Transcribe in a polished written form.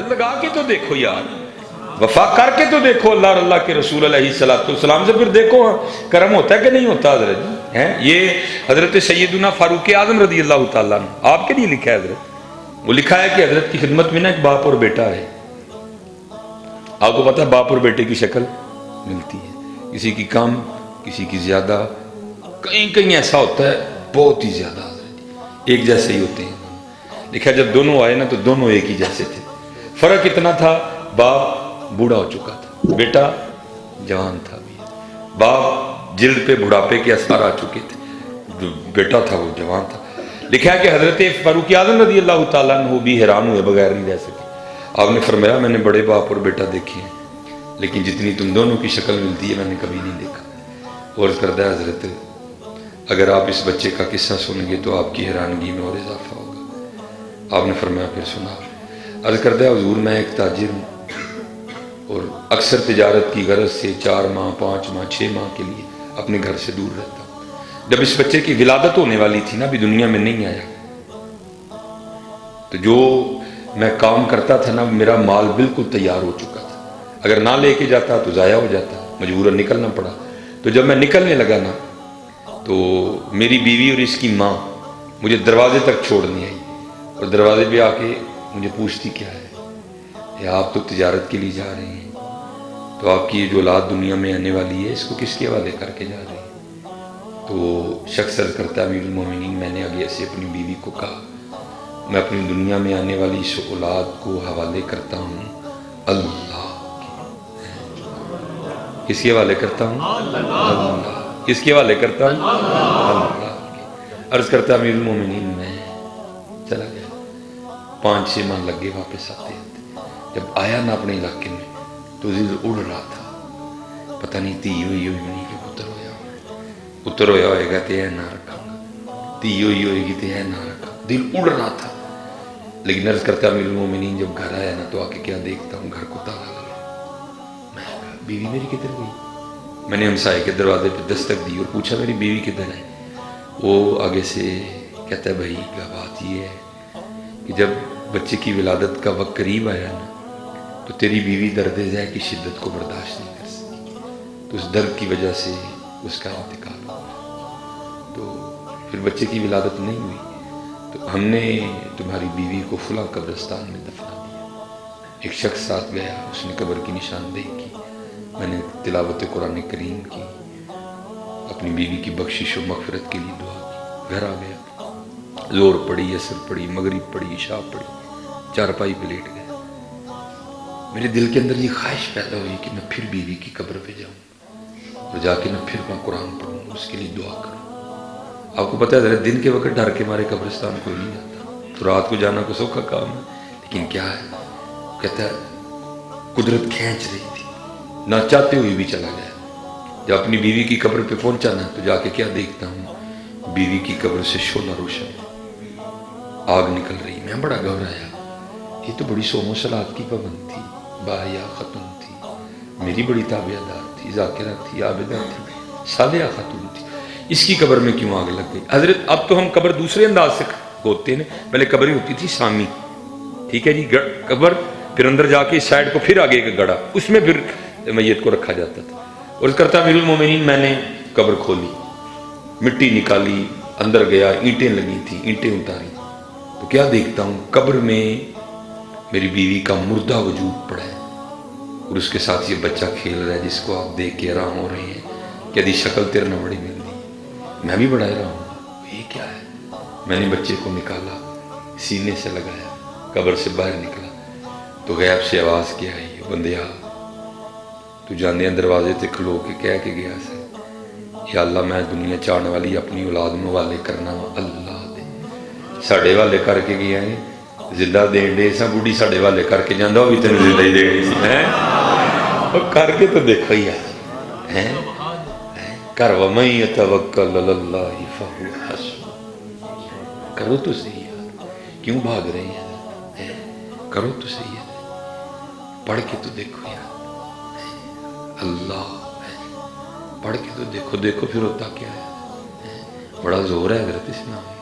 لگا کے تو دیکھو یار، وفا کر کے تو دیکھو اللہ اور اللہ کے رسول علیہ السلام سے، پھر دیکھو کرم ہوتا ہے کہ نہیں ہوتا حضرت ہیں۔ یہ حضرت سیدنا فاروق اعظم رضی اللہ تعالیٰ عنہ آپ کے لیے لکھا ہے حضرت، وہ لکھا ہے کہ حضرت کی خدمت میں نا ایک باپ اور بیٹا ہے۔ آپ کو پتا ہے باپ اور بیٹے کی شکل ملتی ہے، کسی کی کم کسی کی زیادہ، کہیں کہیں ایسا ہوتا ہے بہت ہی زیادہ حضرت ایک جیسے ہی ہوتے ہیں۔ لکھا جب دونوں آئے نا تو دونوں ایک ہی جیسے تھے، فرق اتنا تھا باپ بوڑھا ہو چکا تھا، بیٹا جوان تھا بھی، باپ جلد پہ بڑھاپے کے اثار آ چکے تھے، جو بیٹا تھا وہ جوان تھا۔ لکھا ہے کہ حضرت فاروق اعظم رضی اللہ تعالیٰ عنہ بھی حیران ہوئے بغیر نہیں رہ سکے۔ آپ نے فرمایا میں نے بڑے باپ اور بیٹا دیکھے ہیں لیکن جتنی تم دونوں کی شکل ملتی ہے میں نے کبھی نہیں دیکھا۔ عرض کردہ حضرت اگر آپ اس بچے کا قصہ سنیں گے تو آپ کی حیرانگی میں اور اضافہ ہوگا۔ آپ نے فرمایا پھر سنا۔ عرض کردہ حضور میں ایک تاجر ہوں اور اکثر تجارت کی غرض سے 4 ماہ 5 ماہ 6 ماہ کے لیے اپنے گھر سے دور رہتا ہوں۔ جب اس بچے کی ولادت ہونے والی تھی نا، ابھی دنیا میں نہیں آیا، تو جو میں کام کرتا تھا نا میرا مال بالکل تیار ہو چکا تھا، اگر نہ لے کے جاتا تو ضائع ہو جاتا، مجبوراً نکلنا پڑا۔ تو جب میں نکلنے لگا نا تو میری بیوی اور اس کی ماں مجھے دروازے تک چھوڑنے آئی اور دروازے پہ آ کے مجھے پوچھتی کیا ہے، آپ تو تجارت کے لیے جا رہے ہیں تو آپ کی یہ جو اولاد دنیا میں آنے والی ہے اس کو کس کے حوالے کر کے جا رہے ہیں؟ تو شخص عرض کرتا ہے امیر المومنین میں نے آگے سے اپنی بیوی کو کہا میں اپنی دنیا میں آنے والی اس اولاد کو حوالے کرتا ہوں اللہ کے۔ کس کے حوالے کرتا ہوں؟ اللہ۔ کس کے حوالے کرتا ہوں؟ اللہ کے۔ عرض کرتا ہے امیر المومنین میں چلا گیا، 5-6 ماہ لگے واپس آتے آتے۔ جب آیا نا اپنے علاقے میں تو دل اڑ رہا تھا، پتہ نہیں تھی ہوئی نہیں کہ پتر ہویا ہوئے گا تے ہے نہ رکھا گا، تھی ہوئے گی تے ہے نہ رکھا، دل اڑ رہا تھا۔ لیکن عرض کرتا امیر المومنین جب گھر آیا نا تو آ کے کیا دیکھتا ہوں گھر کو تالا لگا۔ میں کہا بیوی میری کدھر گئی؟ میں نے ہمسائے کے دروازے پہ دستک دی اور پوچھا میری بیوی کدھر ہے؟ وہ آگے سے کہتا ہے بھائی کیا بات یہ ہے کہ جب بچے کی ولادت کا وقت قریب آیا نا تو تیری بیوی درد ذہ کی شدت کو برداشت نہیں کر سکی، تو اس درد کی وجہ سے اس کا انتقال ہو گیا۔ تو پھر بچے کی ولادت نہیں ہوئی تو ہم نے تمہاری بیوی کو فلاں قبرستان میں دفنا دیا۔ ایک شخص ساتھ گیا، اس نے قبر کی نشاندہی کی، میں نے تلاوت قرآن کریم کی، اپنی بیوی کی بخشش و مغفرت کے لیے دعا کی، گھر آ گیا، زور پڑی، عصر پڑی، مغرب پڑی، عشاء پڑی، چارپائی پہ لیٹ گیا۔ میرے دل کے اندر یہ خواہش پیدا ہوئی کہ میں پھر بیوی کی قبر پہ جاؤں اور جا کے میں پھر میں قرآن پڑھوں، اس کے لیے دعا کروں۔ آپ کو پتہ ہے ذرا دن کے وقت ڈر کے مارے قبرستان کوئی نہیں جاتا، تو رات کو جانا کو سوکھا کام ہے، لیکن کیا ہے کہتا ہے قدرت کھینچ رہی تھی، نہ چاہتے ہوئے بھی چلا گیا۔ جب اپنی بیوی کی قبر پہ پہنچا نا تو جا کے کیا دیکھتا ہوں بیوی کی قبر سے شعلہ روشن، آگ نکل رہی۔ میں بڑا گھبرایا، یہ تو بڑی صوم و صلات کی پابند تھی، باحیا خاتون تھی، میری بڑی تابعدار تھی، ذاکرہ تھی، عابدہ تھی، صالحہ خاتون تھی، اس کی قبر میں کیوں آگ لگ گئی؟ حضرت اب تو ہم قبر دوسرے انداز سے ہوتے ہیں، پہلے قبر ہی ہوتی تھی سامی، ٹھیک ہے جی، قبر پھر اندر جا کے اس سائڈ کو پھر آگے کا گڑا، اس میں پھر میت کو رکھا جاتا تھا۔ اور کرتا امیر المومنین میں نے قبر کھولی، مٹی نکالی، اندر گیا، اینٹیں لگی تھیں، اینٹیں اتاری تو کیا دیکھتا ہوں قبر میں میری بیوی کا مردہ وجود پڑا ہے اور اس کے ساتھ یہ بچہ کھیل رہا ہے جس کو آپ دیکھ کے حیران ہو رہے ہیں کہ یدی شکل تیرے نہ بڑی مل دی۔ میں بھی بڑا حیران ہوں یہ کیا ہے؟ میں نے بچے کو نکالا، سینے سے لگایا، قبر سے باہر نکلا تو غیب سے آواز کیا ہے بندیا تو جانے دروازے تے کھلو کے کہہ کے گیا سے یا اللہ میں دنیا چاہنے والی اپنی اولاد میں والے کرنا اللہ دے ساڑے والے کر کے گیا ہے زندہ دین دے سا بوڑھی ساڑے والے کر کے جاندہ وہ بھی تینوں زندہ ہی دے سی اور کر کے تو دیکھو ہی ہے کر وَمَن يَتَوَكَّلْ عَلَى اللَّهِ فَهُوَ حَسْبُهُ کرو تو صحیح ہے، کیوں بھاگ رہے ہیں؟ کرو تو صحیح ہے، پڑھ کے تو دیکھو یار اللہ، پڑھ کے تو دیکھو، دیکھو پھر ہوتا کیا ہے بڑا زور ہے حضرت اس میں